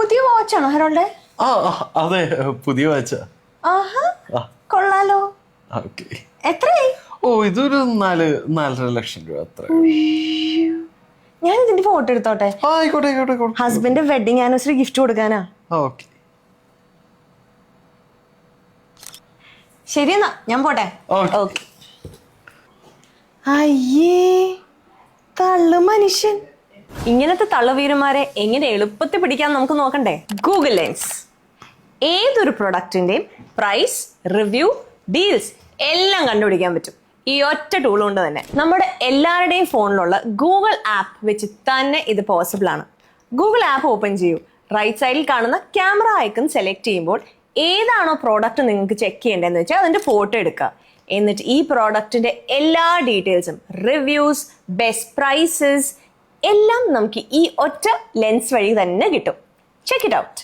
പുതിയ വാച്ചാണോ ഹെറോൾഡ്? ആ അതെ, പുതിയ വാച്ചാ. ആഹാ, കൊള്ളാലോ. ഓക്കെ. എത്രയായി? ഇതൊരു 4.5 ലക്ഷം രൂപ. അത്ര. ഞാൻ ഇതിന്റെ ഫോട്ടോ എടുത്തോട്ടെ? ആയിക്കോട്ടെ. ഹസ്ബൻഡ് വെഡിങ് ആനിവേഴ്സറി ഗിഫ്റ്റ് കൊടുക്കാനാ. ഓക്കെ. ശരിയെന്നാ, ഞാൻ പോട്ടെ. ഓക്കെ. അയ്യേ, തള്ളു മനുഷ്യൻ. ഇങ്ങനത്തെ തള്ളുവീരന്മാരെ എങ്ങനെ എളുപ്പത്തിൽ പിടിക്കാൻ നമുക്ക് നോക്കണ്ടേ? Google lens. ഏതൊരു പ്രൊഡക്റ്റിന്റെയും പ്രൈസ്, റിവ്യൂ, ഡീൽസ് എല്ലാം കണ്ടുപിടിക്കാൻ പറ്റും ഈ ഒറ്റ ടൂൾ കൊണ്ട് തന്നെ. നമ്മുടെ എല്ലാവരുടെയും ഫോണിലുള്ള ഗൂഗിൾ ആപ്പ് വെച്ച് തന്നെ ഇത് പോസിബിൾ ആണ്. ഗൂഗിൾ ആപ്പ് ഓപ്പൺ ചെയ്യൂ. റൈറ്റ് സൈഡിൽ കാണുന്ന ക്യാമറ ഐക്കൺ സെലക്ട് ചെയ്യുമ്പോൾ ഏതാണോ പ്രോഡക്റ്റ് നിങ്ങൾക്ക് ചെക്ക് ചെയ്യേണ്ടതെന്ന് വെച്ചാൽ അതിന്റെ ഫോട്ടോ എടുക്കുക. എന്നിട്ട് ഈ പ്രോഡക്റ്റിന്റെ എല്ലാ ഡീറ്റെയിൽസും, റിവ്യൂസ്, ബെസ്റ്റ് പ്രൈസസ് എല്ലാം നമുക്ക് ഈ ഒറ്റ ലെൻസ് വഴി തന്നെ കിട്ടും. Check it out.